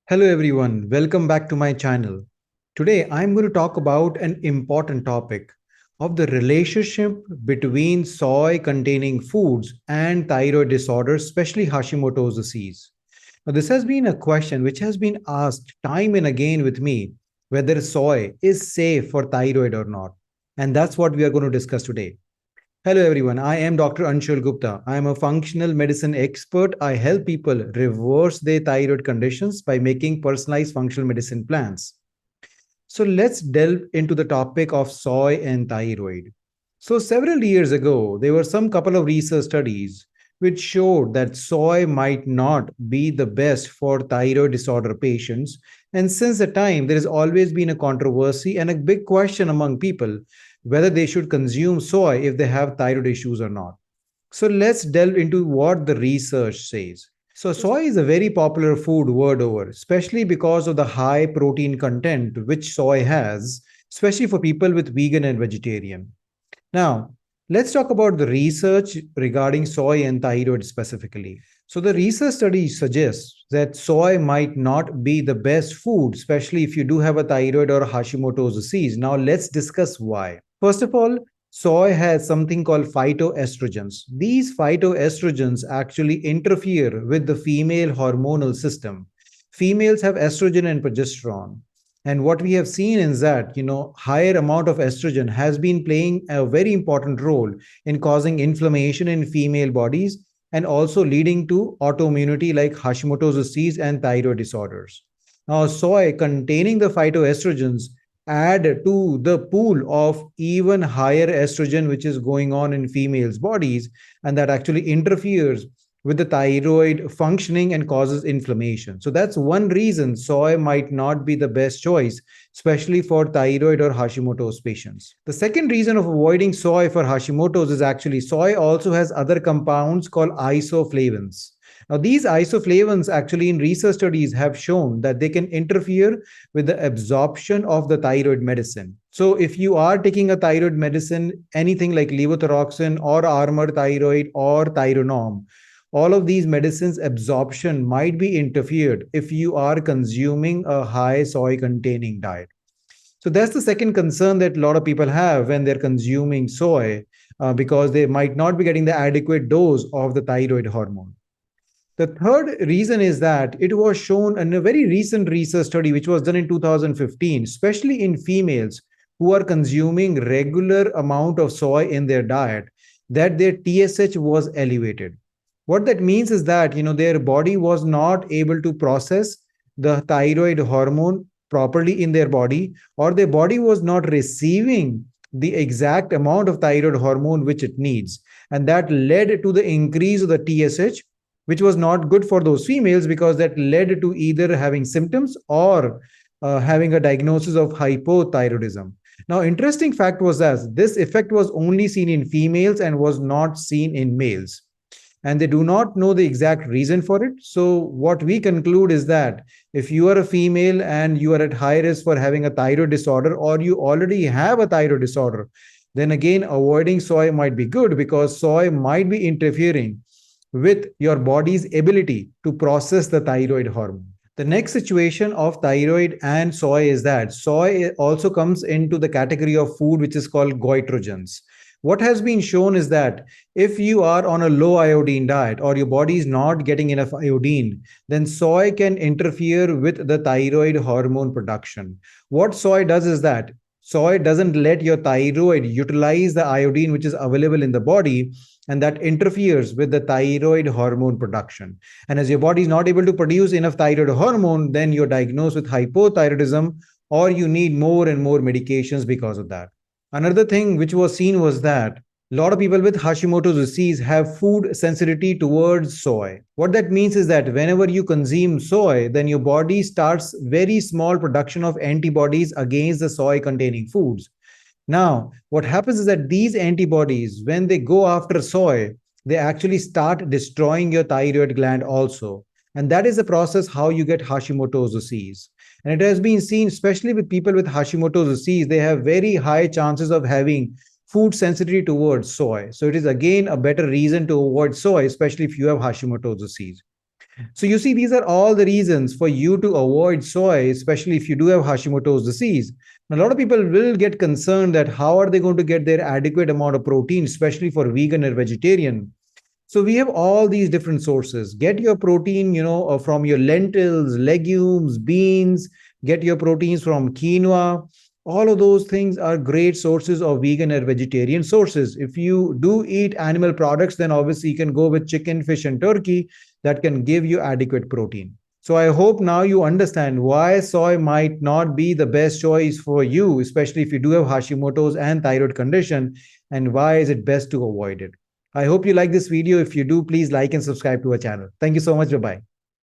Hello everyone, welcome back to my channel. Today I'm going to talk about an important topic of the relationship between soy containing foods and thyroid disorders, especially Hashimoto's disease. Now, this has been a question which has been asked time and again with me whether soy is safe for thyroid or not. And that's what we are going to discuss today. Hello, everyone. I am Dr. Anshul Gupta. I am a functional medicine expert. I help people reverse their thyroid conditions by making personalized functional medicine plans. So, let's delve into the topic of soy and thyroid. So, several years ago, there were some couple of research studies which showed that soy might not be the best for thyroid disorder patients. And since the time, there has always been a controversy and a big question among people whether they should consume soy if they have thyroid issues or not. So let's delve into what the research says. So soy is a very popular food world over, especially because of the high protein content which soy has, especially for people with vegan and vegetarian. Now, let's talk about the research regarding soy and thyroid specifically. So, the research study suggests that soy might not be the best food, especially if you do have a thyroid or Hashimoto's disease. Now, let's discuss why. First of all, soy has something called phytoestrogens. These phytoestrogens actually interfere with the female hormonal system. Females have estrogen and progesterone. And what we have seen is that, higher amount of estrogen has been playing a very important role in causing inflammation in female bodies and also leading to autoimmunity like Hashimoto's disease and thyroid disorders. Now, soy containing the phytoestrogens add to the pool of even higher estrogen which is going on in females' bodies, and that actually interferes with the thyroid functioning and causes inflammation. So that's one reason soy might not be the best choice, especially for thyroid or Hashimoto's patients. The second reason of avoiding soy for Hashimoto's is actually soy also has other compounds called isoflavones. Now, these isoflavones actually in research studies have shown that they can interfere with the absorption of the thyroid medicine. So, if you are taking a thyroid medicine, anything like levothyroxine or Armour thyroid or Thyronorm, all of these medicines absorption might be interfered if you are consuming a high soy containing diet. So that's the second concern that a lot of people have when they're consuming soy, because they might not be getting the adequate dose of the thyroid hormone. The third reason is that it was shown in a very recent research study, which was done in 2015, especially in females who are consuming regular amount of soy in their diet, that their TSH was elevated. What that means is that their body was not able to process the thyroid hormone properly in their body, or their body was not receiving the exact amount of thyroid hormone which it needs, and that led to the increase of the TSH, which was not good for those females because that led to either having symptoms or having a diagnosis of hypothyroidism. Now, interesting fact was that this effect was only seen in females and was not seen in males, and they do not know the exact reason for it. So, what we conclude is that if you are a female and you are at high risk for having a thyroid disorder, or you already have a thyroid disorder, then again, avoiding soy might be good because soy might be interfering with your body's ability to process the thyroid hormone. The next situation of thyroid and soy is that soy also comes into the category of food which is called goitrogens. What has been shown is that if you are on a low iodine diet or your body is not getting enough iodine, then soy can interfere with the thyroid hormone production. What soy does is that soy doesn't let your thyroid utilize the iodine which is available in the body, and that interferes with the thyroid hormone production. And as your body is not able to produce enough thyroid hormone, then you're diagnosed with hypothyroidism, or you need more and more medications because of that. Another thing which was seen was that a lot of people with Hashimoto's disease have food sensitivity towards soy. What that means is that whenever you consume soy, then your body starts very small production of antibodies against the soy containing foods. Now, what happens is that these antibodies, when they go after soy, they actually start destroying your thyroid gland also. And that is the process how you get Hashimoto's disease. And it has been seen, especially with people with Hashimoto's disease, they have very high chances of having food sensitivity towards soy. So it is again a better reason to avoid soy, especially if you have Hashimoto's disease. So you see, these are all the reasons for you to avoid soy, especially if you do have Hashimoto's disease. A lot of people will get concerned that how are they going to get their adequate amount of protein, especially for vegan or vegetarian. So we have all these different sources. Get your protein, from your lentils, legumes, beans. Get your proteins from quinoa. All of those things are great sources of vegan or vegetarian sources. If you do eat animal products, then obviously you can go with chicken, fish, and turkey that can give you adequate protein. So I hope now you understand why soy might not be the best choice for you, especially if you do have Hashimoto's and thyroid condition, and why is it best to avoid it. I hope you like this video. If you do, please like and subscribe to our channel. Thank you so much. Bye bye.